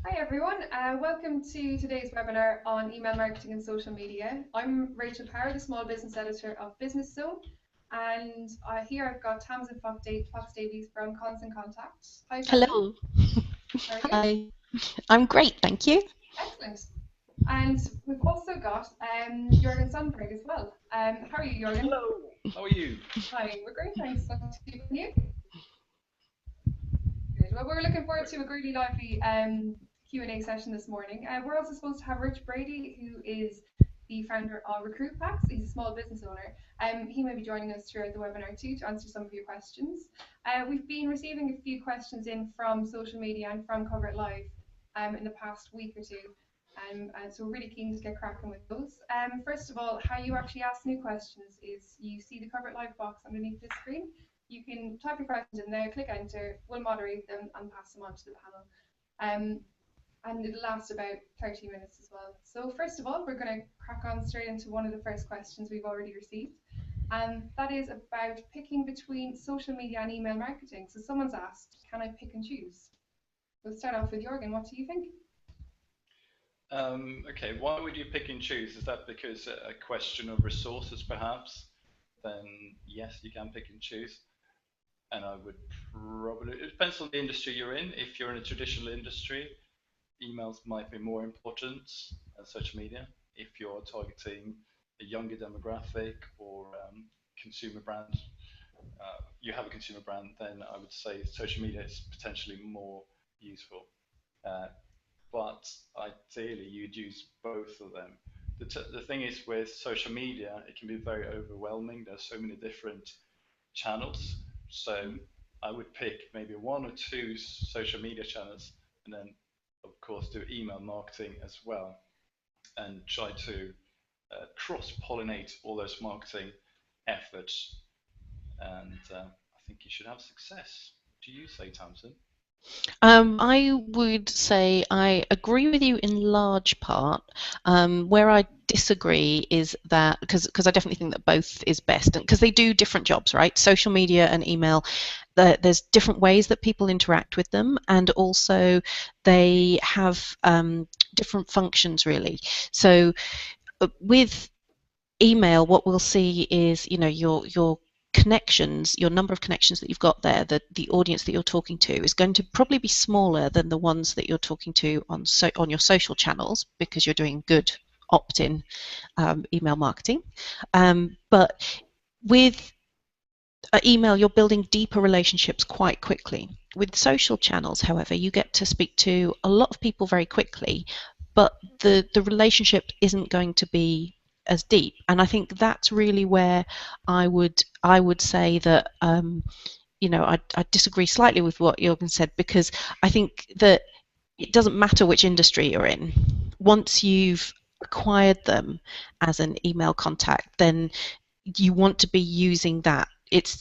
Hi everyone, welcome to today's webinar on email marketing and social media. I'm Rachel Power, the small business editor of Business Zone, and here I've got Tamsin Fox Davies from Constant Contact. Hi Tamsin, Hello. how are you? Hi. I'm great, thank you. Excellent. And we've also got Jürgen Sundberg as well. How are you, Jürgen? Hello, how are you? Hi, we're great, thanks. Nice to meet you. Good. Well, we're looking forward to a really lively Q&A session this morning. We're also supposed to have Rich Brady, who is the founder of Recruit Packs. He's a small business owner. He may be joining us throughout the webinar too to answer some of your questions. We've been receiving a few questions in from social media and from Cover It Live in the past week or two. And so we're really keen to get cracking with those. First of all, how you actually ask new questions is you see the Cover It Live box underneath this screen. You can type your questions in there, click enter, we'll moderate them and pass them on to the panel. And it'll last about 30 minutes as well. So first of all, we're going to crack on straight into one of the first questions we've already received. And that is about picking between social media and email marketing. So someone's asked, can I pick and choose? We'll start off with Jürgen. What do you think? Okay, why would you pick and choose? Is that because a question of resources perhaps? Then yes, you can pick and choose. And I would probably, it depends on the industry you're in. If you're in a traditional industry, emails might be more important than social media. If you're targeting a younger demographic or consumer brand, you have a consumer brand, then I would say social media is potentially more useful. Uh, but ideally you'd use both of them. The thing is with social media, it can be very overwhelming. There's so many different channels. So I would pick maybe one or two social media channels and then of course do email marketing as well and try to cross-pollinate all those marketing efforts. And I think you should have success. What do you say, Tamsin? I would say I agree with you in large part. Where I disagree is that because I definitely think that both is best, because they do different jobs, right? Social media and email, there's different ways that people interact with them, and also they have different functions really. So with email, what we'll see is, you know, your connections, your number of connections that you've got there, the audience that you're talking to is going to probably be smaller than the ones that you're talking to on your social channels, because you're doing good opt-in email marketing. But with email, you're building deeper relationships quite quickly. With social channels, however, you get to speak to a lot of people very quickly, but the relationship isn't going to be as deep. And I think that's really where I would say that you know, I disagree slightly with what Jürgen said, because I think that it doesn't matter which industry you're in. Once you've acquired them as an email contact, then you want to be using that.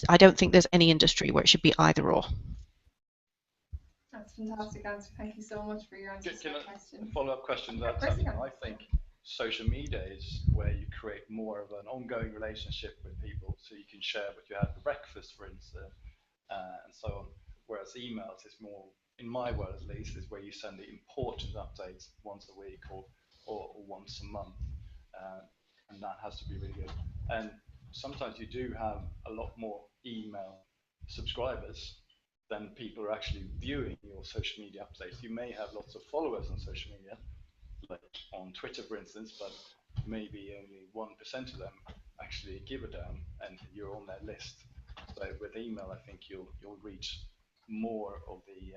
I don't think there's any industry where it should be either or. That's a fantastic answer. Thank you so much for your answer to Can that I question. follow up question to Of that, course you Tamsin? can. I think social media is where you create more of an ongoing relationship with people, so you can share what you had for breakfast, for instance, and so on. Whereas emails is more, in my world at least, is where you send the important updates once a week or once a month, uh, and that has to be really good. And sometimes you do have a lot more email subscribers than people are actually viewing your social media updates. You may have lots of followers on social media, like on Twitter, for instance, but maybe only 1% of them actually give a damn, and you're on their list. So with email, I think you'll reach more of the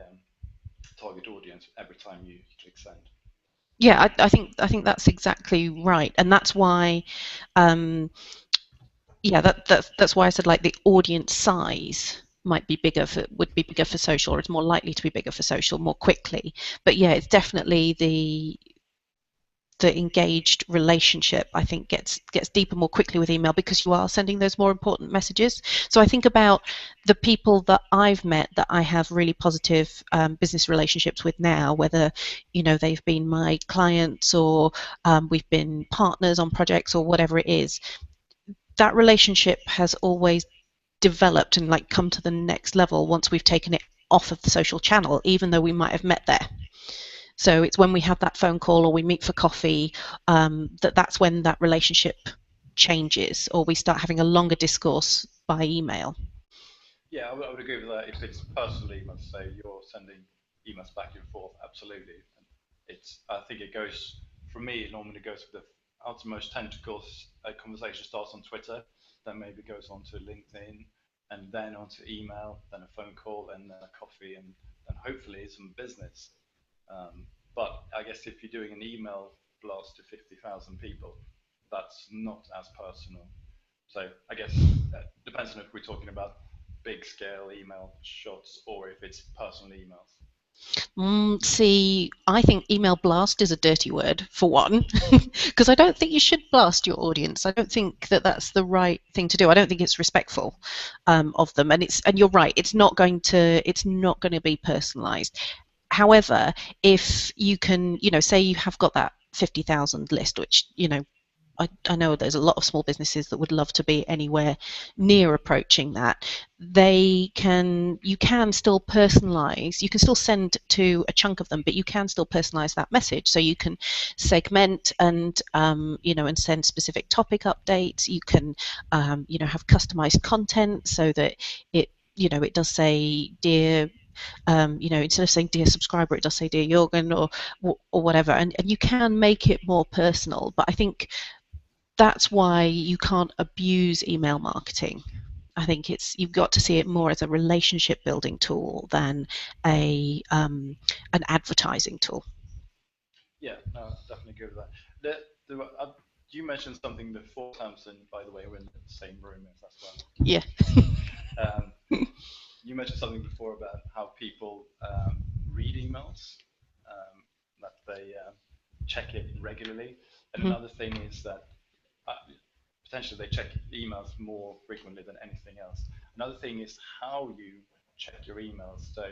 target audience every time you click send. Yeah, I think that's exactly right, and that's why, yeah, that's why I said like the audience size would be bigger for social, or it's more likely to be bigger for social more quickly. But yeah, it's definitely the engaged relationship, I think, gets deeper more quickly with email, because you are sending those more important messages. So I think about the people that I've met that I have really positive business relationships with now, whether, you know, they've been my clients or we've been partners on projects or whatever it is. That relationship has always developed and like come to the next level once we've taken it off of the social channel, even though we might have met there. So it's when we have that phone call or we meet for coffee, that's when that relationship changes, or we start having a longer discourse by email. Yeah, I would agree with that. If it's personal emails, say you're sending emails back and forth, absolutely. I think it goes, for me, it normally goes with the outermost tentacles. A conversation starts on Twitter, then maybe goes on to LinkedIn, and then onto email, then a phone call, and then a coffee, and hopefully some business. But I guess if you're doing an email blast to 50,000 people, that's not as personal. So I guess that depends on if we're talking about big scale email shots or if it's personal emails. See, I think email blast is a dirty word, for one, because I don't think you should blast your audience. I don't think that that's the right thing to do. I don't think it's respectful of them. And you're right. It's not going to be personalized. However, if you can, say you have got that 50,000 list, which, I know there's a lot of small businesses that would love to be anywhere near approaching that. You can still personalize, you can still send to a chunk of them, but you can still personalize that message. So you can segment and, and send specific topic updates. You can, have customized content so that it does say, dear, instead of saying dear subscriber, it does say dear Jorgen or whatever, and you can make it more personal. But I think that's why you can't abuse email marketing. I think you've got to see it more as a relationship building tool than an advertising tool. Yeah, no, definitely agree with that. You mentioned something before, Samson. By the way, we're in the same room as well. Yeah. You mentioned something before about how people read emails, that they check it regularly, and Mm-hmm. another thing is that uh, potentially they check emails more frequently than anything else. Another thing is how you check your emails. So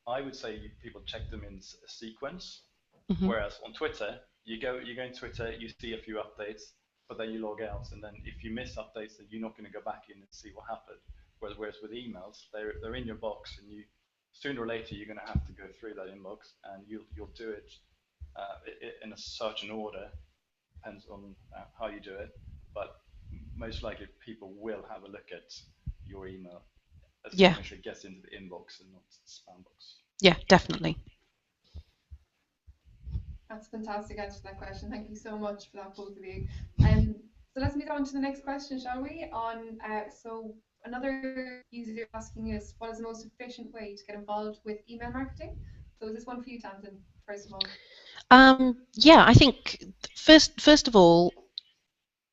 I would say people check them in a sequence, Mm-hmm. whereas on Twitter, you go in Twitter, you see a few updates, but then you log out, and then if you miss updates, then you're not going to go back in and see what happened. Whereas with emails, they're in your box, and you sooner or later you're going to have to go through that inbox, and you'll do it in a certain order, depends on how you do it, but most likely people will have a look at your email as Yeah. long as it gets into the inbox and not the spam box. Yeah, definitely. That's a fantastic answer to that question. Thank you so much for that, both of you. So let's move on to the next question, shall we? So another user asking us, what is the most efficient way to get involved with email marketing? So is this one for you, Tamsin, first of all? Yeah, I think first of all,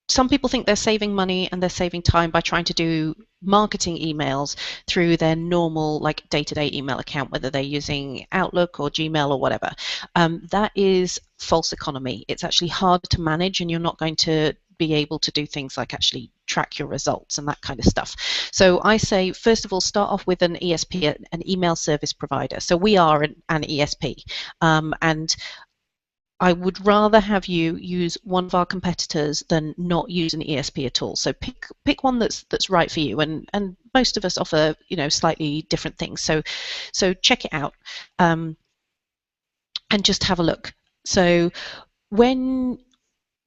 some people think they're saving money and they're saving time by trying to do marketing emails through their normal, like, day-to-day email account, whether they're using Outlook or Gmail or whatever. That is false economy. It's actually harder to manage, and you're not going to be able to do things like actually track your results and that kind of stuff. So I say, first of all, start off with an ESP, an email service provider. So we are an ESP, and I would rather have you use one of our competitors than not use an ESP at all. So pick one that's right for you, and most of us offer slightly different things. So check it out, and just have a look. So when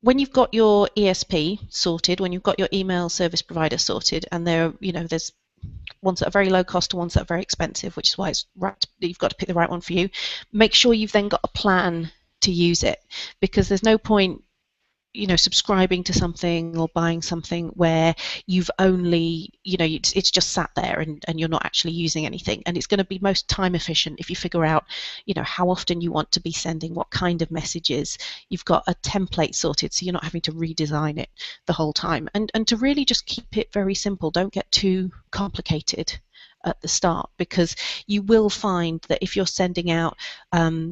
you've got your ESP sorted, when you've got your email service provider sorted, and there's ones that are very low cost and ones that are very expensive, which is why it's right, you've got to pick the right one for you. Make sure you've then got a plan to use it, because there's no point subscribing to something or buying something where you've only it's just sat there and you're not actually using anything. And it's going to be most time efficient if you figure out how often you want to be sending what kind of messages. You've got a template sorted, so you're not having to redesign it the whole time, and to really just keep it very simple. Don't get too complicated at the start, because you will find that if you're sending out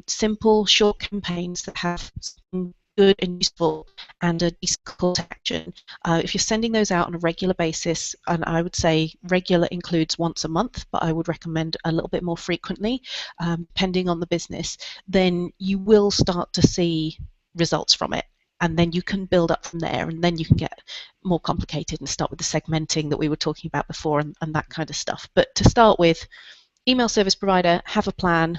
simple short campaigns that have some good and useful and a decent call to action, if you're sending those out on a regular basis, and I would say regular includes once a month, but I would recommend a little bit more frequently, depending on the business, then you will start to see results from it. And then you can build up from there, and then you can get more complicated and start with the segmenting that we were talking about before, and that kind of stuff. But to start with, email service provider, have a plan,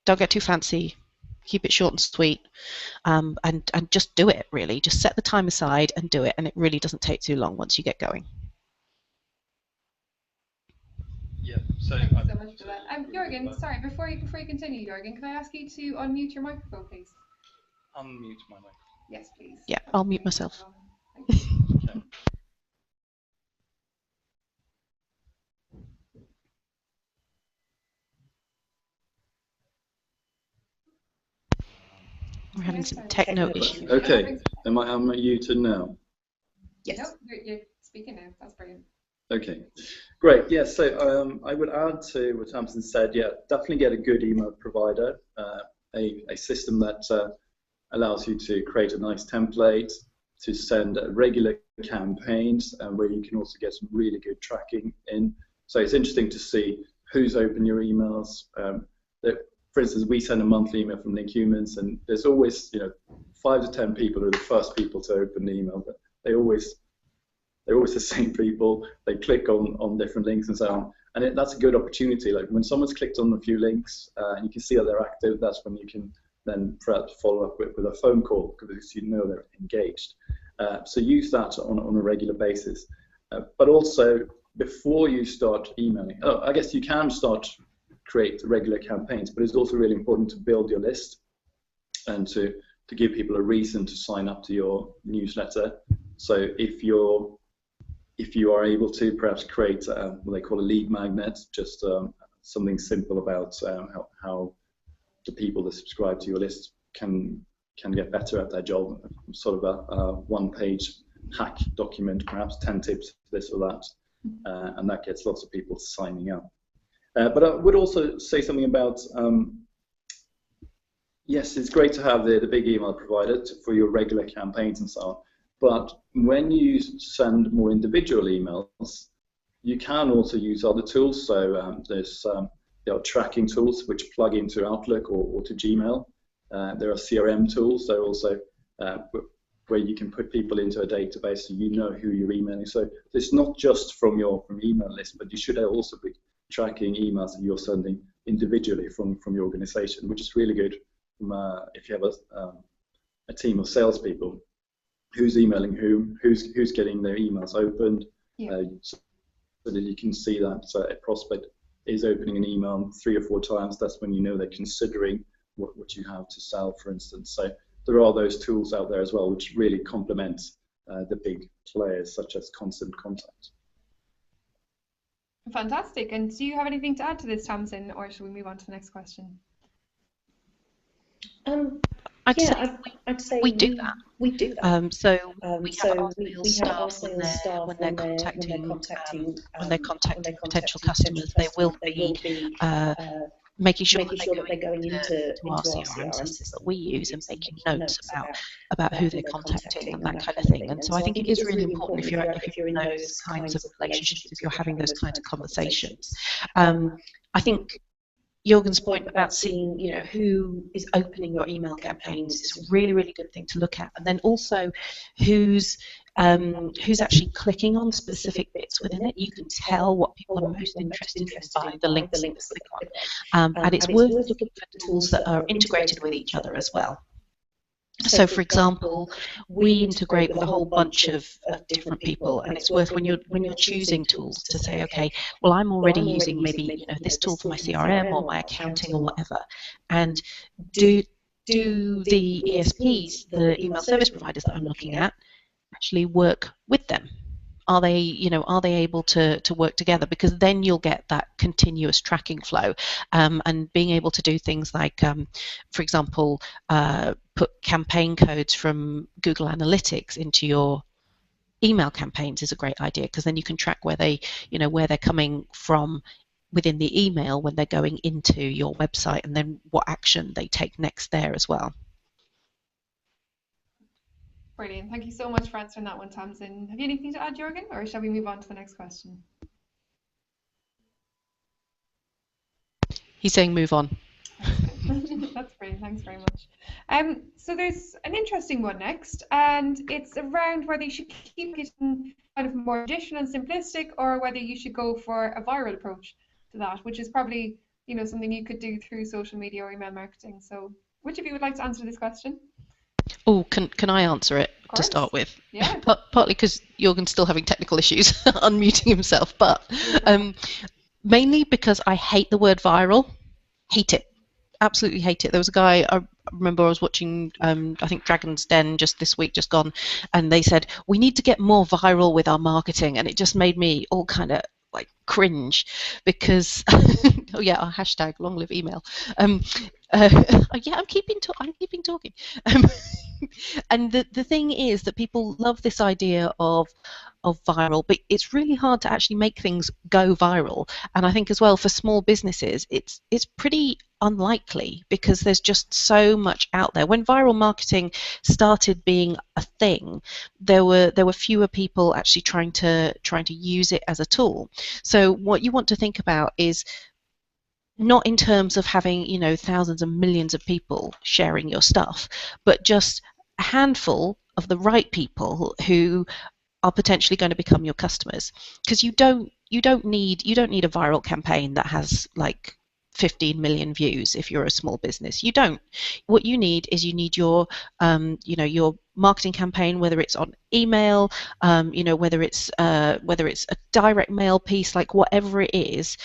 don't get too fancy, Keep it short and sweet, and just do it. Really, just set the time aside and do it, and it really doesn't take too long once you get going. Yeah. So thank you so much for that. Jürgen, sorry, before you continue, Jürgen, can I ask you to unmute your microphone, please? Unmute my microphone. Yes, please. Yeah, I'll mute myself. Thank you. Okay. We're having some techno issues. Okay, am I muted now? Yes. Nope, you're speaking now. That's brilliant. Okay, great. Yeah, so I would add to what Tamsin said. Yeah, definitely get a good email provider, a system that allows you to create a nice template to send regular campaigns, where you can also get some really good tracking in. So it's interesting to see who's opened your emails. For instance, we send a monthly email from Link Humans, and there's always 5 to 10 people who are the first people to open the email, but they're always the same people. They click on different links and so on, and that's a good opportunity. Like when someone's clicked on a few links and you can see that they're active, that's when you can then perhaps follow up with a phone call, because you know they're engaged. So use that on a regular basis. But also, before you start emailing, I guess you can start create regular campaigns, but it's also really important to build your list and to give people a reason to sign up to your newsletter. So if you are able to perhaps create what they call a lead magnet, just something simple about how the people that subscribe to your list can get better at their job, sort of a one-page hack document, perhaps 10 tips, this or that, and that gets lots of people signing up. But I would also say something about, yes, it's great to have the big email provider for your regular campaigns and so on, but when you send more individual emails, you can also use other tools. So there are tracking tools which plug into Outlook or to Gmail. There are CRM tools. There are also where you can put people into a database so you know who you're emailing. So it's not just from your email list, but you should also be tracking emails that you're sending individually from your organization, which is really good if you have a team of salespeople. Who's emailing whom, who's getting their emails opened, so that you can see that a prospect is opening an email 3 or 4 times. That's when you know they're considering what you have to sell, for instance. So there are those tools out there as well, which really complement the big players such as Constant Contact. Fantastic. And do you have anything to add to this, Tamsin, or should we move on to the next question? I'd say we do that. We do that. So we have our we sales have our staff sales staff when they're contacting potential customers, they will be making sure that they're going into our CRM system that we use and making notes about who they're contacting and that kind of thing. And so I think it is really important if you're in those kinds of relationships, if you're having those kinds of conversations. I think Jürgen's point about seeing, who is opening your email campaigns is a really, really good thing to look at. And then also who's actually clicking on specific bits within it. You can tell what people are most interested in by the links that they click on. And it's worth looking for tools that are integrated with each other as well. So, for example, we integrate with a whole bunch of different people, and it's worth when you're choosing tools to say, okay, well, I'm already using maybe this tool for my CRM or my accounting or whatever, and do the ESPs, the email service providers that I'm looking at, actually work with them? Are they able to work together? Because then you'll get that continuous tracking flow, and being able to do things like, for example, put campaign codes from Google Analytics into your email campaigns is a great idea, because then you can track where they're coming from within the email when they're going into your website, and then what action they take next there as well. Brilliant. Thank you so much for answering that one, Tamsin. Have you anything to add, Jürgen, or shall we move on to the next question? He's saying move on. That's brilliant. Thanks very much. So there's an interesting one next, and it's around whether you should keep it kind of more traditional and simplistic, or whether you should go for a viral approach to that, which is probably something you could do through social media or email marketing. So Which of you would like to answer this question? Oh, can I answer it Of to course. start with? Yeah. Partly because Jorgen's still having technical issues unmuting himself, but mainly because I hate the word viral. Hate it. Absolutely hate it. There was a guy, I remember I was watching, I think Dragon's Den just this week, just gone, and they said, we need to get more viral with our marketing, and it just made me all kind of like cringe because, oh yeah, our hashtag long live email. Yeah, I'm keeping talking. Um, and the thing is that people love this idea of viral, but it's really hard to actually make things go viral. And I think as well for small businesses, it's pretty unlikely because there's just so much out there. When viral marketing started being a thing, there were fewer people actually trying to use it as a tool. So what you want to think about is not in terms of having, you know, thousands and millions of people sharing your stuff, but just a handful of the right people who are potentially going to become your customers, because you don't need a viral campaign that has like 15 million views if you're a small business. You don't. What you need is you need your you know, your marketing campaign, whether it's on email, you know, whether it's a direct mail piece, like whatever it is,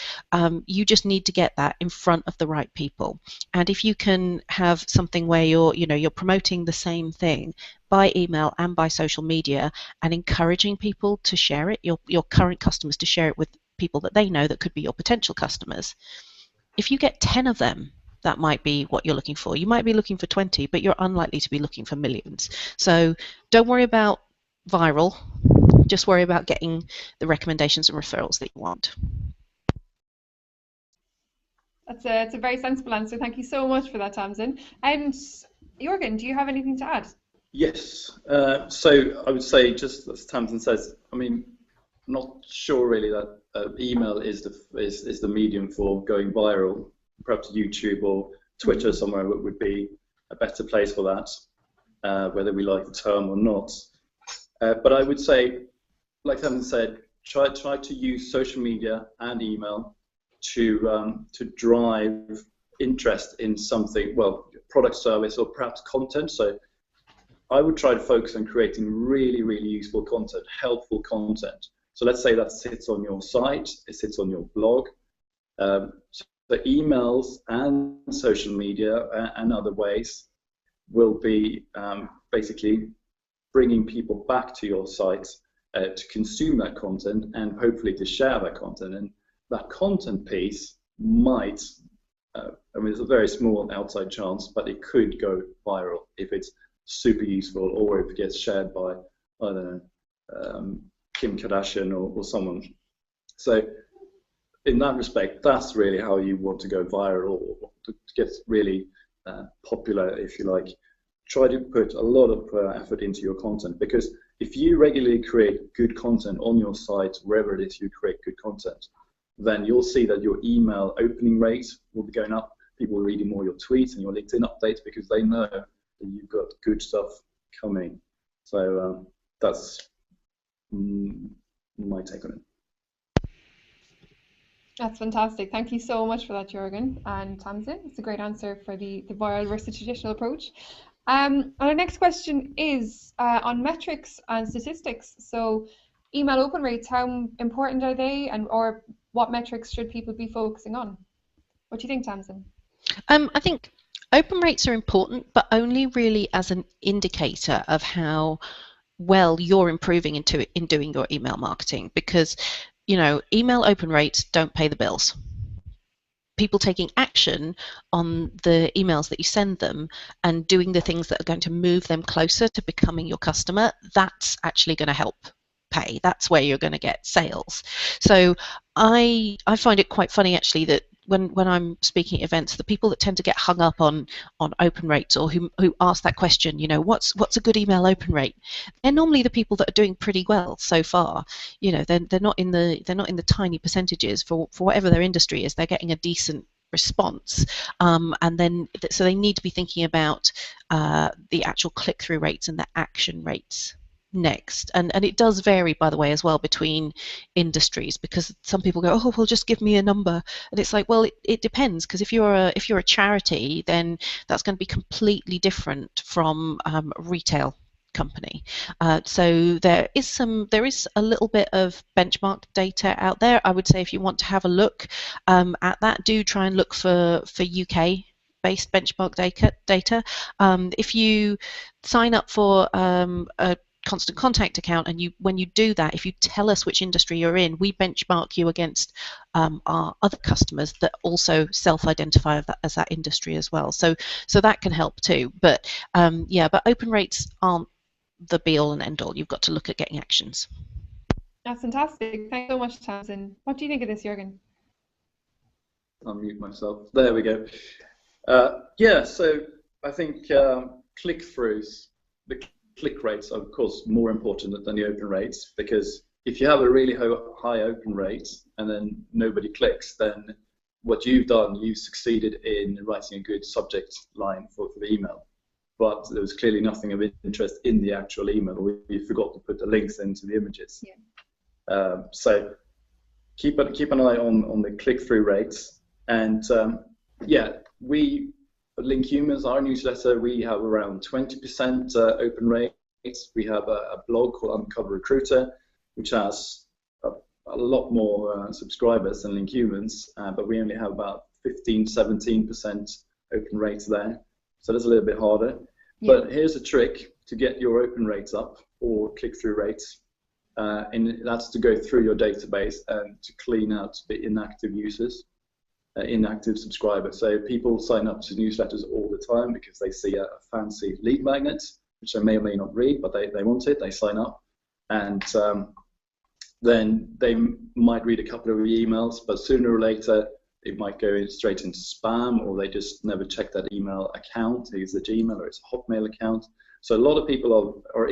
you just need to get that in front of the right people. And if you can have something where you're, you know, you're promoting the same thing by email and by social media and encouraging people to share it, your current customers to share it with people that they know that could be your potential customers. If you get 10 of them, that might be what you're looking for. You might be looking for 20, but you're unlikely to be looking for millions. So don't worry about viral, just worry about getting the recommendations and referrals that you want. It's a very sensible answer. Thank you so much for that, Tamsin. And Jorgen, do you have anything to add? Yes. So I would say, just as Tamsin says, I mean, I'm not sure really that email is the medium for going viral. Perhaps YouTube or Twitter somewhere would be a better place for that, whether we like the term or not. But I would say, like Tamsin said, try to use social media and email to drive interest in something, well, product, service, or perhaps content. So I would try to focus on creating really, really useful content, helpful content. So let's say that sits on your site, it sits on your blog. So emails and social media and other ways will be basically bringing people back to your site to consume that content and hopefully to share that content. And that content piece might, I mean, it's a very small outside chance, but it could go viral if it's super useful, or if it gets shared by, I don't know, Kim Kardashian or someone. So in that respect, that's really how you want to go viral or to get really popular, if you like. Try to put a lot of effort into your content, because if you regularly create good content on your site, wherever it is you create good content, then you'll see that your email opening rate will be going up. People are reading more your tweets and your LinkedIn updates because they know that you've got good stuff coming. So that's my take on it. That's fantastic. Thank you so much for that, Jorgen and Tamsin. It's a great answer for the viral versus traditional approach. And our next question is on metrics and statistics. So email open rates, how important are they, and or what metrics should people be focusing on? What do you think, Tamsin? I think open rates are important, but only really as an indicator of how well you're improving in doing your email marketing, because, you know, email open rates don't pay the bills. People taking action on the emails that you send them and doing the things that are going to move them closer to becoming your customer, that's actually going to help pay. That's where you're going to get sales. So I find it quite funny actually that when I'm speaking at events, the people that tend to get hung up on open rates, or who ask that question, you know, what's a good email open rate, they're normally the people that are doing pretty well so far. You know, they're not in the tiny percentages for whatever their industry is. They're getting a decent response, and then so they need to be thinking about the actual click-through rates and the action rates. next, and it does vary, by the way, as well between industries, because some people go, oh well, just give me a number, and it's like, well, it depends, because if you're a charity, then that's going to be completely different from a retail company. So there is a little bit of benchmark data out there. I would say if you want to have a look at that, do try and look for UK based benchmark data. If you sign up for a constant contact account, and when you do that, if you tell us which industry you're in, we benchmark you against our other customers that also self-identify as that industry as well. So that can help too. But but open rates aren't the be all and end all. You've got to look at getting actions. That's fantastic. Thanks so much, Tamsin. What do you think of this, Jürgen? I'll mute myself. There we go. So I think click-throughs, the click rates are of course more important than the open rates, because if you have a really high open rate and then nobody clicks, then what you've done, you've succeeded in writing a good subject line for the email, but there was clearly nothing of interest in the actual email, or you forgot to put the links into the images. Yeah. So keep an eye on the click-through rates, and we Link Humans, our newsletter, we have around 20% open rates. We have a blog called Uncover Recruiter, which has a lot more subscribers than Link Humans, but we only have about 15-17% open rates there. So that's a little bit harder. Yeah. But here's a trick to get your open rates up, or click-through rates, and that's to go through your database and to clean out the inactive users. Inactive subscribers. So people sign up to newsletters all the time because they see a fancy lead magnet, which they may or may not read, but they want it, they sign up, and then they might read a couple of emails, but sooner or later it might go straight into spam, or they just never check that email account, either the Gmail or it's a Hotmail account. So a lot of people are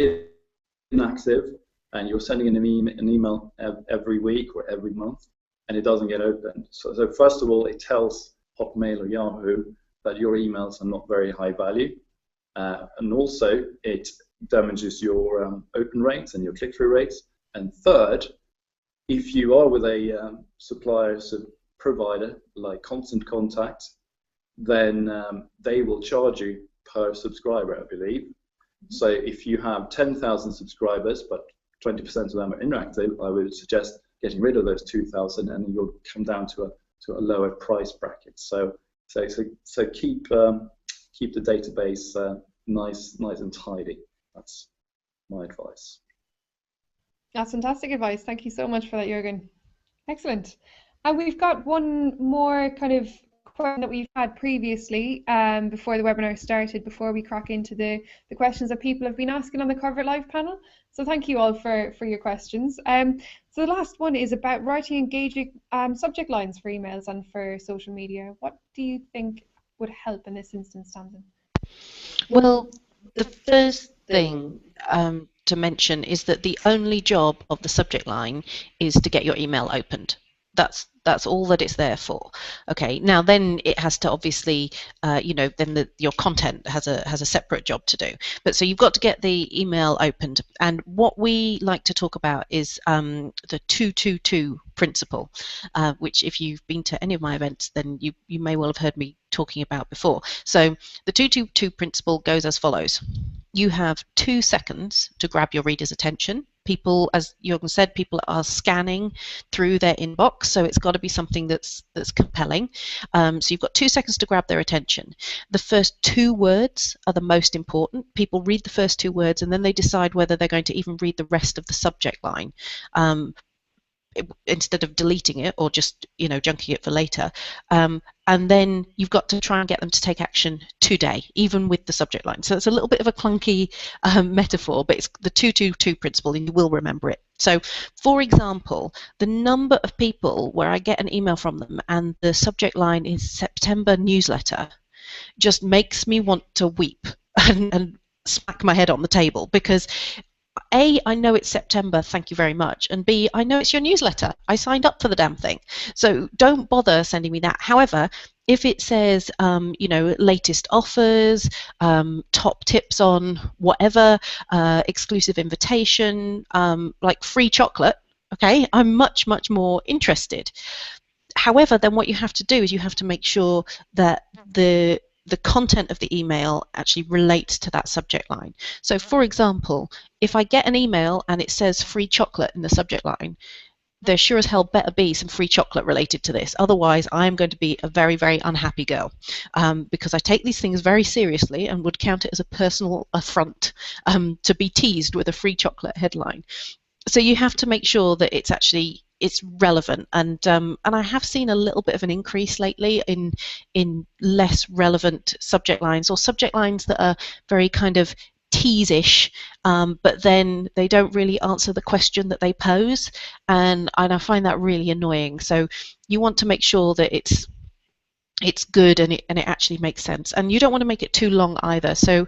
inactive, and you're sending an email every week or every month, and it doesn't get opened. So first of all, it tells Hotmail or Yahoo that your emails are not very high value, and also it damages your open rates and your click-through rates. And third, if you are with a supplier, provider like Constant Contact, then they will charge you per subscriber, I believe. So if you have 10,000 subscribers, but 20% of them are inactive, I would suggest getting rid of those 2,000, and you'll come down to a lower price bracket. So keep the database nice and tidy. That's my advice. That's fantastic advice. Thank you so much for that, Jürgen. Excellent. And we've got one more kind of question that we've had previously before the webinar started, before we crack into the questions that people have been asking on the Cover It Live panel. So thank you all for your questions. So the last one is about writing engaging subject lines for emails and for social media. What do you think would help in this instance, Tamsin? Well, the first thing to mention is that the only job of the subject line is to get your email opened. That's all that it's there for. Okay. Now then, it has to obviously, then your content has a separate job to do. But so you've got to get the email opened. And what we like to talk about is the 222 principle, which if you've been to any of my events, then you may well have heard me talking about before. So the 222 principle goes as follows. You have 2 seconds to grab your reader's attention. People, as Jürgen said, people are scanning through their inbox, so it's got to be something that's compelling. So you've got 2 seconds to grab their attention. The first 2 words are the most important. People read the first 2 words, and then they decide whether they're going to even read the rest of the subject line. Instead of deleting it or just junking it for later, and then you've got to try and get them to take action today, even with the subject line. So it's a little bit of a clunky metaphor, but it's the 222 principle, and you will remember it. So, for example, the number of people where I get an email from them and the subject line is September newsletter just makes me want to weep and smack my head on the table, because A, I know it's September, thank you very much, and B, I know it's your newsletter. I signed up for the damn thing. So don't bother sending me that. However, if it says, latest offers, top tips on whatever, exclusive invitation, like free chocolate, okay, I'm much, much more interested. However, then what you have to do is you have to make sure that the content of the email actually relates to that subject line. So for example, if I get an email and it says free chocolate in the subject line, there sure as hell better be some free chocolate related to this. Otherwise, I am going to be a very, very unhappy girl, because I take these things very seriously and would count it as a personal affront to be teased with a free chocolate headline. So you have to make sure that it's relevant, and I have seen a little bit of an increase lately in less relevant subject lines, or subject lines that are very kind of tease-ish, but then they don't really answer the question that they pose, and I find that really annoying. So you want to make sure that it's good and it actually makes sense, and you don't want to make it too long either. So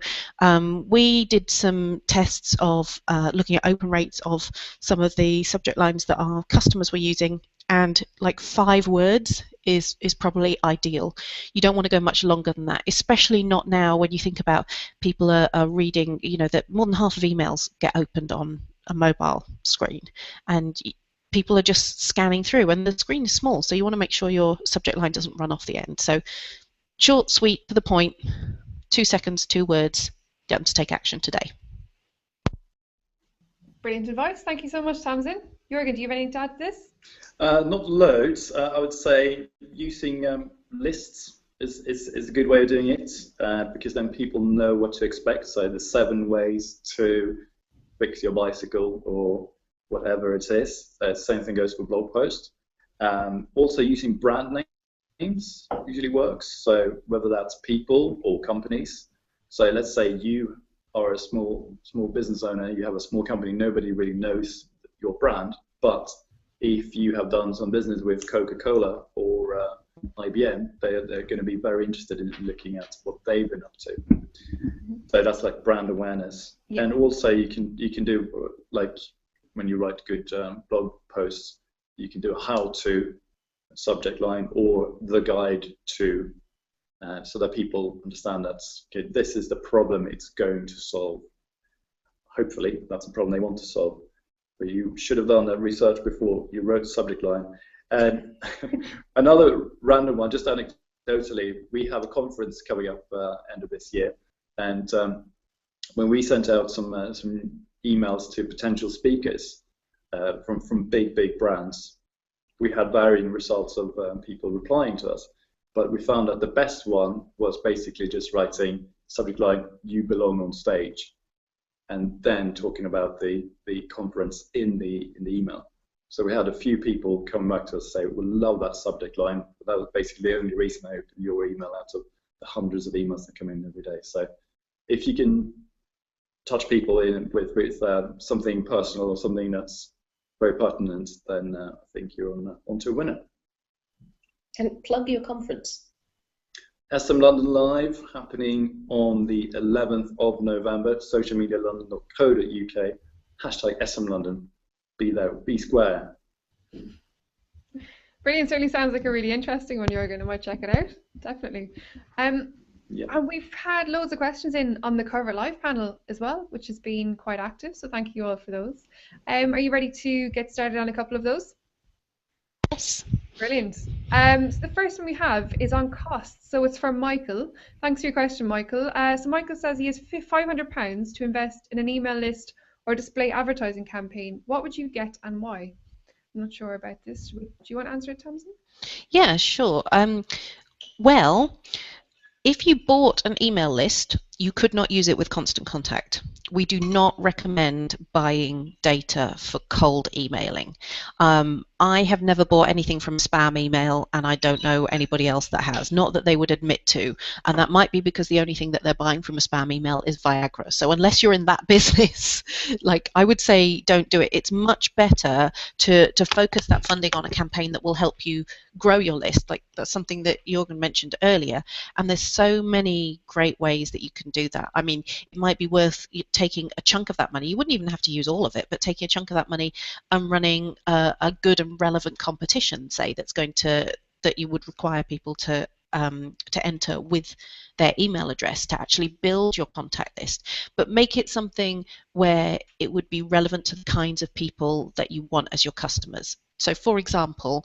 we did some tests of looking at open rates of some of the subject lines that our customers were using, and like 5 words is probably ideal. You don't want to go much longer than that, especially not now when you think about people are reading, that more than half of emails get opened on a mobile screen, and people are just scanning through, and the screen is small, so you want to make sure your subject line doesn't run off the end. So short, sweet, to the point, 2 seconds, 2 words, done to take action today. Brilliant advice. Thank you so much, Tamsin. Jürgen, do you have anything to add to this? Not loads. I would say using lists is a good way of doing it, because then people know what to expect. So the 7 ways to fix your bicycle or whatever it is. Same thing goes for blog posts. Also using brand names usually works. So whether that's people or companies. So let's say you are a small business owner, you have a small company, nobody really knows your brand, but if you have done some business with Coca-Cola or IBM, they're going to be very interested in looking at what they've been up to. So that's like brand awareness. Yeah. And also you can do, like when you write good blog posts, you can do a how-to subject line or the guide to, so that people understand that, okay, this is the problem it's going to solve. Hopefully that's a problem they want to solve. But you should have done that research before you wrote the subject line. And another random one, just anecdotally, we have a conference coming up end of this year, and when we sent out some emails to potential speakers from big brands, we had varying results of people replying to us. But we found that the best one was basically just writing subject line, "You belong on stage," and then talking about the conference in the email. So we had a few people come back to us and say, "We love that subject line." But that was basically the only reason I opened your email out of the hundreds of emails that come in every day. So if you can touch people in with something personal or something that's very pertinent, then I think you're onto a winner. And plug your conference. SM London Live, happening on the 11th of November, socialmedialondon.co.uk, hashtag SM London. Be there, be square. Brilliant, certainly sounds like a really interesting one, Jürgen. I might check it out, definitely. Yeah. And we've had loads of questions in on the Cover Live panel as well, which has been quite active, so thank you all for those. Are you ready to get started on a couple of those? Yes. Brilliant. So the first one we have is on costs. So it's from Michael. Thanks for your question, Michael. So Michael says he has £500 to invest in an email list or display advertising campaign. What would you get and why? I'm not sure about this. Do you want to answer it, Tamsin? Yeah, sure. Well, if you bought an email list, you could not use it with Constant Contact. We do not recommend buying data for cold emailing. I have never bought anything from spam email, and I don't know anybody else that has. Not that they would admit to, and that might be because the only thing that they're buying from a spam email is Viagra. So unless you're in that business, like, I would say don't do it. It's much better to focus that funding on a campaign that will help you grow your list. Like, that's something that Jürgen mentioned earlier, and there's so many great ways that you can do that. I mean, it might be worth taking a chunk of that money. You wouldn't even have to use all of it, but taking a chunk of that money and running a good and relevant competition, say, that you would require people to to enter with their email address to actually build your contact list, but make it something where it would be relevant to the kinds of people that you want as your customers. So, for example,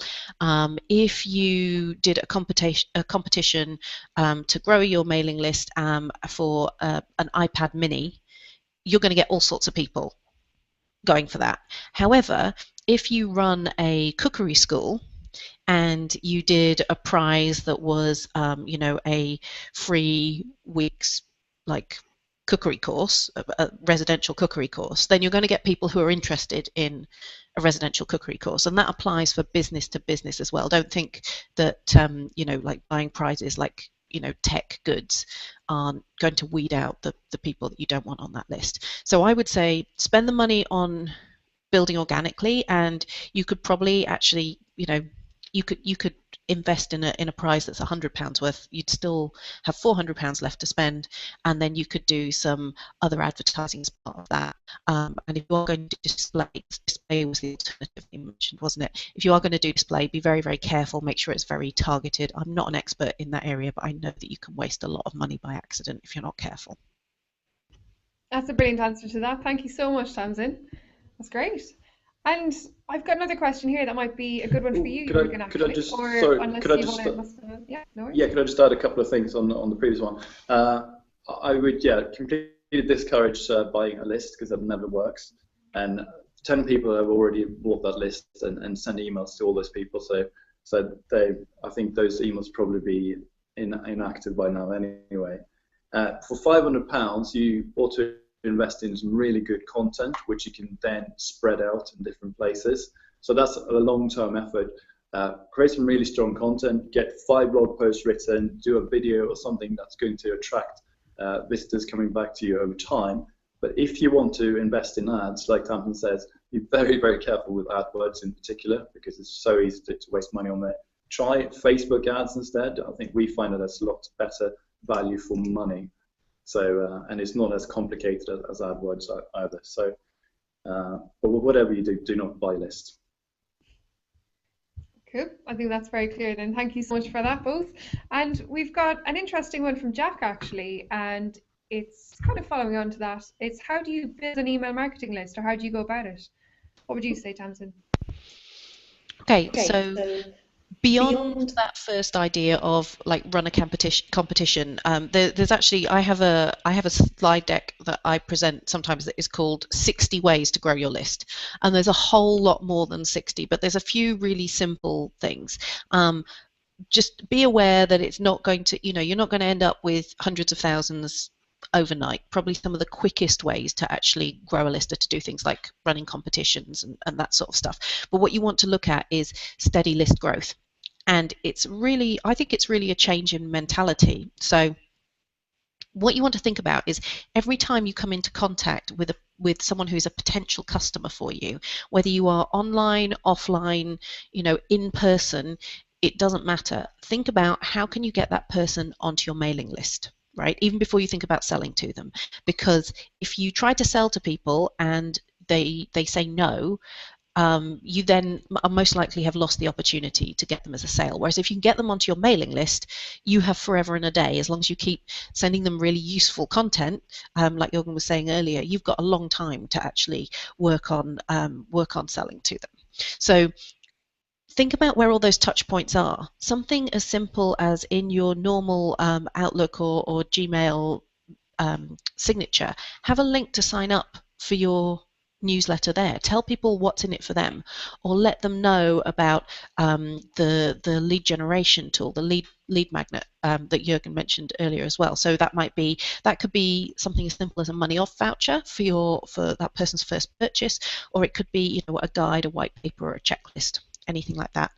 if you did a competition to grow your mailing list for an iPad mini, you're going to get all sorts of people going for that. However, if you run a cookery school and you did a prize that was, a free week's like cookery course, a residential cookery course, then you're going to get people who are interested in a residential cookery course, and that applies for business to business as well. Don't think that like buying prizes like tech goods aren't going to weed out the people that you don't want on that list. So I would say spend the money on building organically, and you could probably actually you could invest in a prize that's £100 worth. You'd still have £400 left to spend, and then you could do some other advertising as part of that. And if you are going to display was the alternative you mentioned, wasn't it? If you are going to do display, be very, very careful. Make sure it's very targeted. I'm not an expert in that area, but I know that you can waste a lot of money by accident if you're not careful. That's a brilliant answer to that. Thank you so much, Tamsin. That's great. And I've got another question here that might be a good one for you, Jürgen, actually. Could I just, or sorry, unless could I you just, want to, yeah, no worries. yeah, could I just add a couple of things on the previous one? I would, completely discourage buying a list, because that never works. And 10 people have already bought that list and send emails to all those people. So I think those emails probably be inactive by now anyway. For £500, you ought to invest in some really good content, which you can then spread out in different places. So that's a long-term effort. Create some really strong content, get 5 blog posts written, do a video or something that's going to attract visitors coming back to you over time. But if you want to invest in ads, like Tamsin says, be very, very careful with AdWords in particular, because it's so easy to waste money on there. Try Facebook ads instead. I think we find that there's a lot better value for money. So, and it's not as complicated as AdWords either. So, but whatever you do, do not buy lists. Cool. I think that's very clear then. Thank you so much for that, both. And we've got an interesting one from Jack, actually, and it's kind of following on to that. It's how do you build an email marketing list, or how do you go about it? What would you say, Tamsin? Okay, so beyond that first idea of like run a competition, there's actually I have a slide deck that I present sometimes that is called 60 ways to grow your list, and there's a whole lot more than 60, but there's a few really simple things. Just be aware that it's not going to, you're not going to end up with hundreds of thousands overnight. Probably some of the quickest ways to actually grow a list are to do things like running competitions and that sort of stuff. But what you want to look at is steady list growth. And I think it's really a change in mentality. So what you want to think about is every time you come into contact with someone who's a potential customer for you, whether you are online, offline, in person, it doesn't matter. Think about how can you get that person onto your mailing list, right? Even before you think about selling to them. Because if you try to sell to people and they say no, you then most likely have lost the opportunity to get them as a sale. Whereas if you can get them onto your mailing list, you have forever and a day. As long as you keep sending them really useful content, like Jürgen was saying earlier, you've got a long time to actually work on selling to them. So think about where all those touch points are. Something as simple as in your normal Outlook or Gmail signature, have a link to sign up for your newsletter there. Tell people what's in it for them, or let them know about the lead generation tool, the lead magnet that Jürgen mentioned earlier as well. So that could be something as simple as a money off voucher for that person's first purchase, or it could be a guide, a white paper, or a checklist. Anything like that.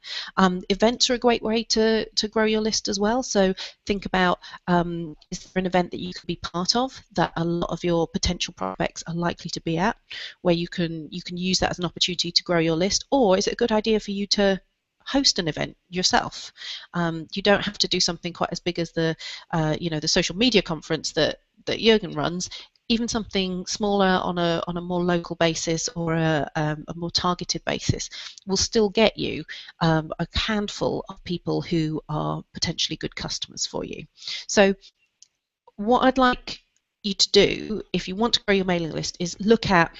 Events are a great way to grow your list as well. So think about, is there an event that you could be part of that a lot of your potential prospects are likely to be at, where you can use that as an opportunity to grow your list, or is it a good idea for you to host an event yourself. You don't have to do something quite as big as the the social media conference that Jürgen runs. Even something smaller on a more local basis or a more targeted basis will still get you a handful of people who are potentially good customers for you. So what I'd like you to do if you want to grow your mailing list is look at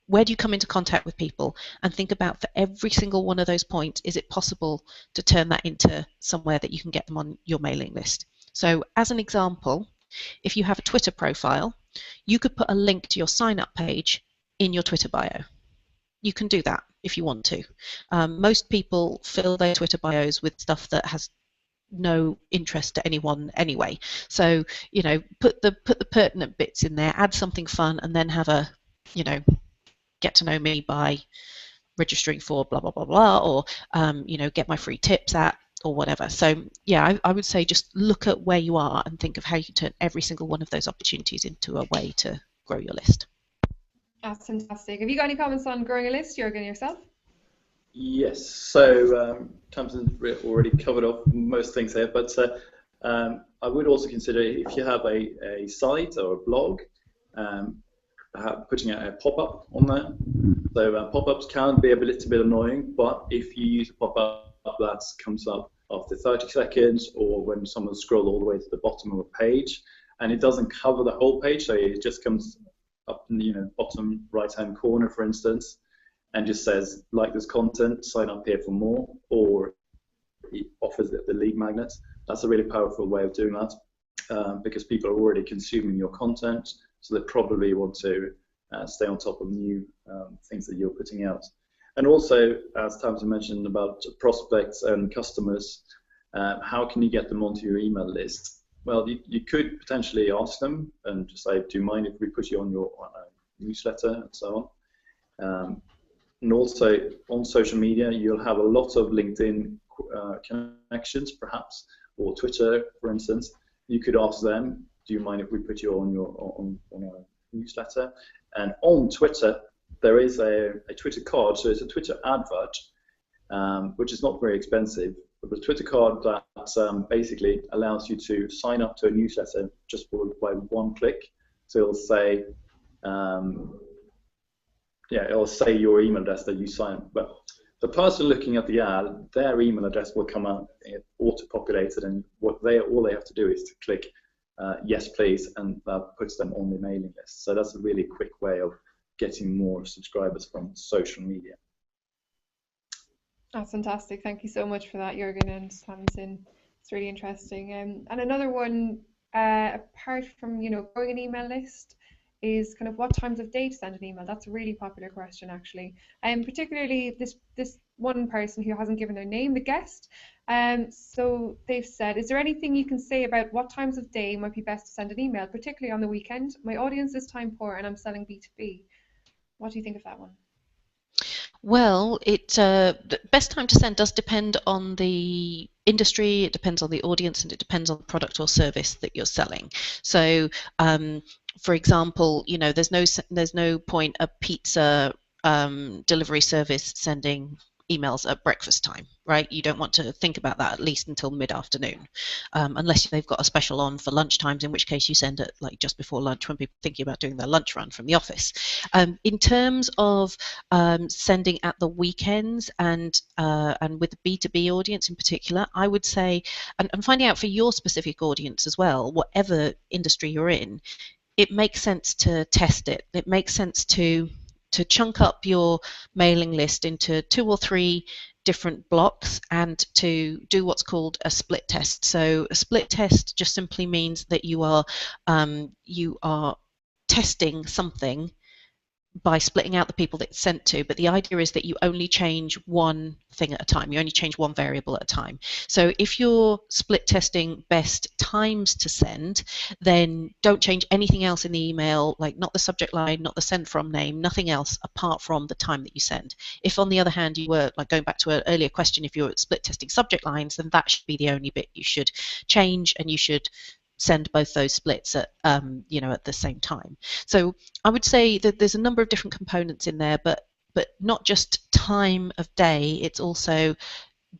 where do you come into contact with people and think about for every single one of those points, is it possible to turn that into somewhere that you can get them on your mailing list? So as an example, if you have a Twitter profile, you could put a link to your sign-up page in your Twitter bio. You can do that if you want to. Most people fill their Twitter bios with stuff that has no interest to anyone anyway. So, put the pertinent bits in there, add something fun, and then have a, get to know me by registering for blah, blah, blah, blah, or, get my free tips at, or whatever. So yeah, I would say just look at where you are and think of how you can turn every single one of those opportunities into a way to grow your list. That's fantastic. Have you got any comments on growing a list, Jürgen, yourself? Yes, so Tamsin already covered off most things here, but I would also consider if you have a site or a blog, putting a pop-up on there. So pop-ups can be a little bit annoying, but if you use a pop-up that comes up after 30 seconds or when someone scrolls all the way to the bottom of a page, and it doesn't cover the whole page, so it just comes up in the bottom right-hand corner, for instance, and just says, like this content, sign up here for more, or it offers the lead magnets. That's a really powerful way of doing that because people are already consuming your content, so they probably want to stay on top of new things that you're putting out. And also, as Tamsin mentioned about prospects and customers, how can you get them onto your email list? Well, you could potentially ask them and just say, do you mind if we put you on your newsletter and so on? And also on social media, you'll have a lot of LinkedIn connections, perhaps, or Twitter, for instance. You could ask them, do you mind if we put you on our newsletter? And on Twitter, there is a Twitter card, so it's a Twitter advert, which is not very expensive, but a Twitter card that basically allows you to sign up to a newsletter just by one click. So it'll say, it'll say your email address that you sign, but the person looking at the ad, their email address will come out auto-populated, and all they have to do is to click yes, please, and that puts them on the mailing list. So that's a really quick way of getting more subscribers from social media. That's fantastic. Thank you so much for that, Jürgen and Tamsin. It's really interesting. And another one, apart from growing an email list, is kind of what times of day to send an email. That's a really popular question, actually. Particularly this one person who hasn't given their name, the guest. So they've said, is there anything you can say about what times of day might be best to send an email, particularly on the weekend? My audience is time poor and I'm selling B2B. What do you think of that one? Well, the best time to send does depend on the industry, it depends on the audience, and it depends on the product or service that you're selling. So, for example, there's no point a pizza delivery service sending emails at breakfast time, right? You don't want to think about that at least until mid-afternoon, unless they've got a special on for lunch times, in which case you send it like just before lunch when people are thinking about doing their lunch run from the office. In terms of sending at the weekends and with the B2B audience in particular, I would say, and finding out for your specific audience as well, whatever industry you're in, it makes sense to test it. It makes sense to chunk up your mailing list into 2 or 3 different blocks and to do what's called a split test. So a split test just simply means that you are testing something by splitting out the people that it's sent to, but the idea is that you only change one thing at a time. You only change one variable at a time. So if you're split testing best times to send, then don't change anything else in the email, like not the subject line, not the send from name, nothing else apart from the time that you send. If on the other hand you were, like going back to an earlier question, if you're split testing subject lines, then that should be the only bit you should change, and you should send both those splits at at the same time. So I would say that there's a number of different components in there, but not just time of day. It's also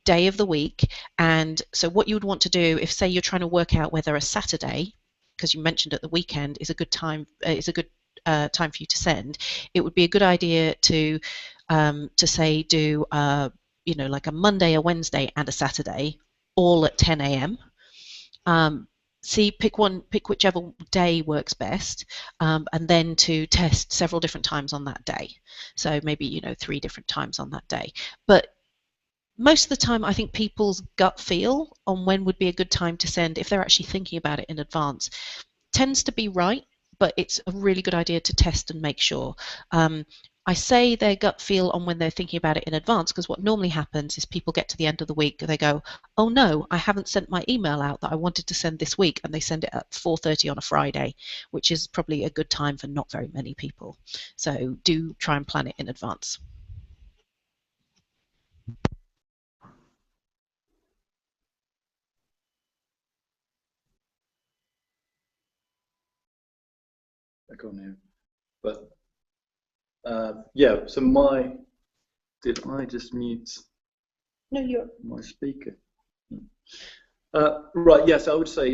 day of the week. And so what you would want to do, if say you're trying to work out whether a Saturday, because you mentioned at the weekend, is a good time, time for you to send, it would be a good idea to say do like a Monday, a Wednesday, and a Saturday, all at 10 a.m. Pick whichever day works best, and then to test several different times on that day. So maybe 3 different times on that day. But most of the time, I think people's gut feel on when would be a good time to send, if they're actually thinking about it in advance, tends to be right, but it's a really good idea to test and make sure. I say their gut feel on when they're thinking about it in advance, because what normally happens is people get to the end of the week, they go, oh no, I haven't sent my email out that I wanted to send this week, and they send it at 4:30 on a Friday, which is probably a good time for not very many people. So do try and plan it in advance. I can't hear. But yeah, so did I just mute No, you're. my speaker? Right, yes, I would say,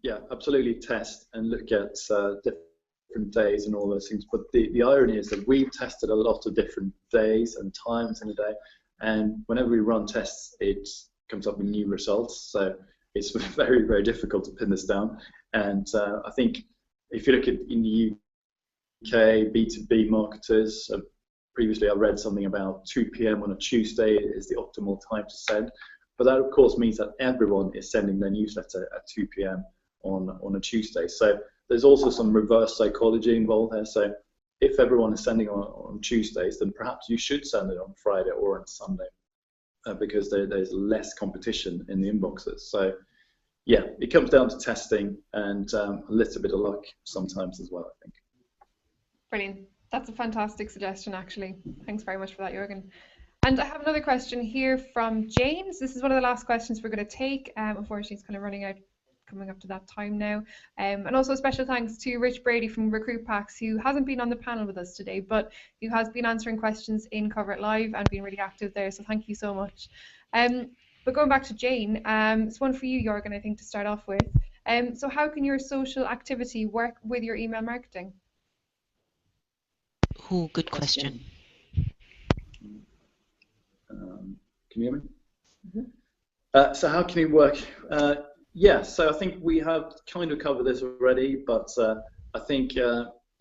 yeah, absolutely test and look at different days and all those things. But the irony is that we've tested a lot of different days and times in a day. And whenever we run tests, it comes up with new results. So it's very, very difficult to pin this down. And I think if you look at in the UK, B2B marketers, previously I read something about 2 p.m. on a Tuesday is the optimal time to send. But that, of course, means that everyone is sending their newsletter at 2 p.m. on a Tuesday. So there's also some reverse psychology involved there. So if everyone is sending on Tuesdays, then perhaps you should send it on Friday or on Sunday because there's less competition in the inboxes. So yeah, it comes down to testing and a little bit of luck sometimes as well, I think. Brilliant. That's a fantastic suggestion, actually. Thanks very much for that, Jürgen. And I have another question here from James. This is one of the last questions we're going to take. Unfortunately, it's kind of running out, coming up to that time now. And also special thanks to Rich Brady from Recruit Packs, who hasn't been on the panel with us today, but who has been answering questions in Cover It Live and been really active there. So thank you so much. But going back to Jane, it's one for you, Jürgen, I think, to start off with. So how can your social activity work with your email marketing? Oh, good question. Can you hear me? Mm-hmm. So how can it work? Yeah, so I think we have kind of covered this already, but I think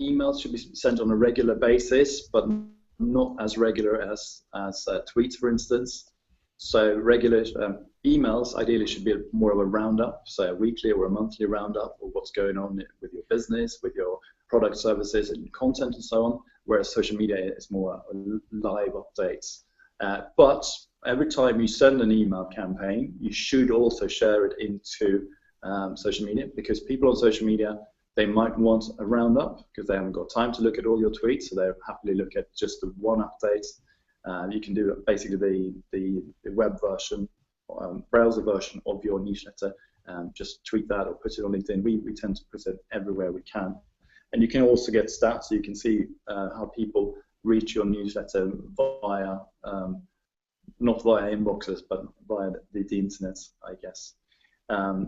emails should be sent on a regular basis, but not as regular as tweets, for instance. So regular emails ideally should be more of a roundup, so a weekly or a monthly roundup of what's going on with your business, with your product, services, and content, and so on. Whereas social media is more live updates. But every time you send an email campaign, you should also share it into social media, because people on social media, they might want a roundup because they haven't got time to look at all your tweets, so they'll happily look at just the one update. You can do basically the web version, browser version of your newsletter, just tweet that or put it on LinkedIn. We tend to put it everywhere we can. And you can also get stats, so you can see how people reach your newsletter via, not via inboxes, but via the internet, I guess.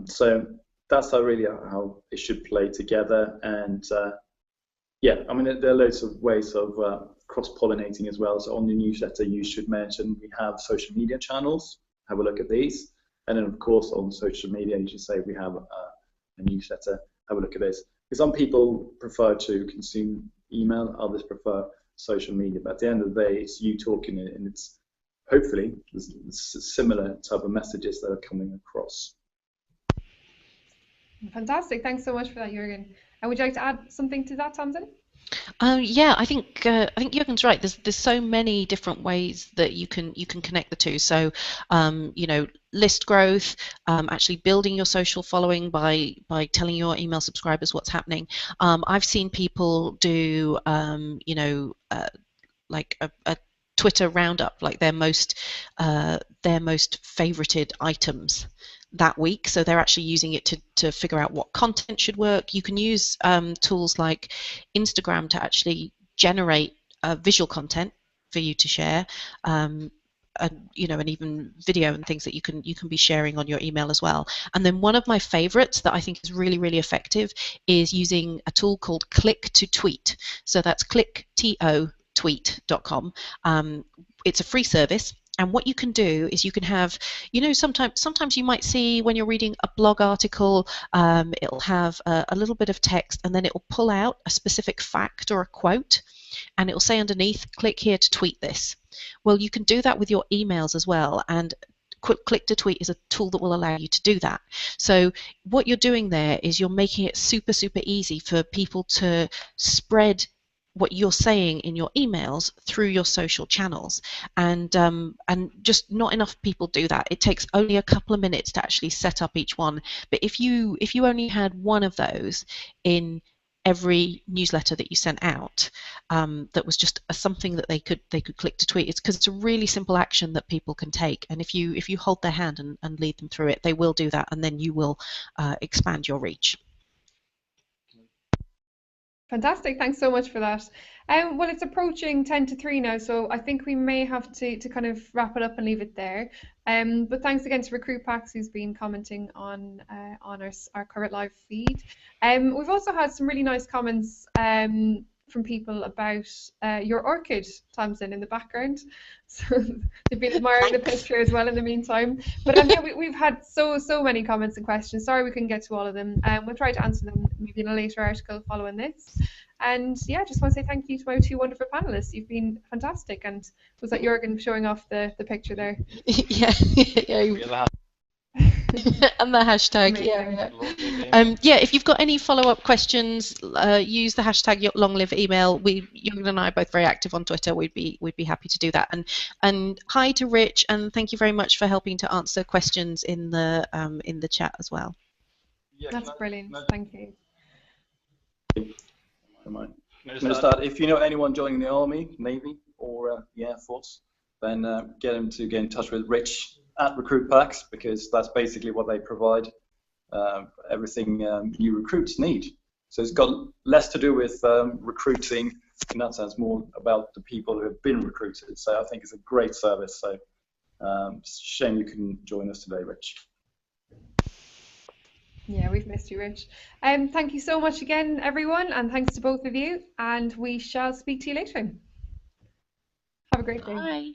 So that's how it should play together. And yeah, I mean, there are loads of ways of cross-pollinating as well. So on the newsletter, you should mention we have social media channels. Have a look at these. And then, of course, on social media, you should say we have a newsletter. Have a look at this. Because some people prefer to consume email, others prefer social media. But at the end of the day, it's you talking, and it's hopefully similar type of messages that are coming across. Fantastic. Thanks so much for that, Jürgen. And would you like to add something to that, Tamsin? Yeah, I think Jürgen's right. There's so many different ways that you can connect the two. So, list growth, actually building your social following by telling your email subscribers what's happening. I've seen people do like a Twitter roundup, like their most favorited items that week. So they're actually using it to figure out what content should work. You can use tools like Instagram to actually generate visual content for you to share. and even video and things that you can be sharing on your email as well. And then one of my favorites that I think is really, really effective is using a tool called Click to Tweet. So that's clicktotweet.com. It's a free service. And what you can do is you can have, sometimes you might see when you're reading a blog article, it'll have a little bit of text, and then it will pull out a specific fact or a quote, and it will say underneath, click here to tweet this. Well, you can do that with your emails as well, and Click to Tweet is a tool that will allow you to do that. So what you're doing there is you're making it super, super easy for people to spread what you're saying in your emails through your social channels, and just not enough people do that. It takes only a couple of minutes to actually set up each one, but if you only had one of those in every newsletter that you sent out, that was just something that they could click to tweet. It's because it's a really simple action that people can take, and if you hold their hand and lead them through it, they will do that, and then you will expand your reach. Fantastic, thanks so much for that. Well, it's approaching 10 to 3 now, so I think we may have to kind of wrap it up and leave it there. But thanks again to Recruit Packs, who's been commenting on our current live feed. We've also had some really nice comments from people about your orchid, Tamsin, in the background. So they've been admiring the picture as well in the meantime. But yeah, we've had so many comments and questions. Sorry we couldn't get to all of them. We'll try to answer them maybe in a later article following this. And yeah, just want to say thank you to my two wonderful panelists. You've been fantastic. And was that Jürgen showing off the picture there? Yeah. And the hashtag, yeah. If you've got any follow-up questions, use the hashtag #LongLiveEmail. Jürgen and I are both very active on Twitter. We'd be happy to do that. And hi to Rich, and thank you very much for helping to answer questions in the chat as well. Yeah, that's brilliant. Thank you. I'm going to start. If you know anyone joining the Army, Navy, or the Air Force, then get them to get in touch with Rich at Recruit Packs, because that's basically what they provide, everything new recruits need. So it's got less to do with recruiting, in that sense, more about the people who have been recruited. So I think it's a great service. So shame you couldn't join us today, Rich. Yeah, we've missed you, Rich. Thank you so much again, everyone, and thanks to both of you. And we shall speak to you later. Have a great day. Bye.